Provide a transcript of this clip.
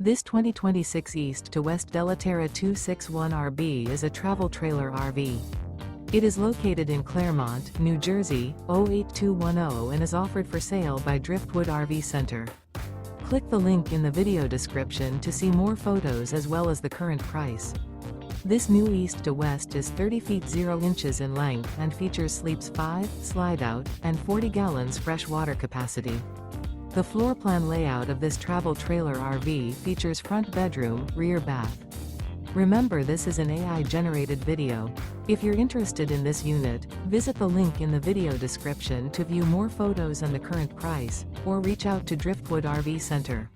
This 2026 East to West Della Terra 261RB is a travel trailer RV. It is located in Clermont, New Jersey, 08210 and is offered for sale by Driftwood RV Center. Click the link in the video description to see more photos as well as the current price. This new East to West is 30 feet 0 inches in length and features sleeps 5, slide out, and 40 gallons fresh water capacity. The floor plan layout of this travel trailer RV features front bedroom, rear bath. Remember, this is an AI-generated video. If you're interested in this unit, visit the link in the video description to view more photos and the current price, or reach out to Driftwood RV Center.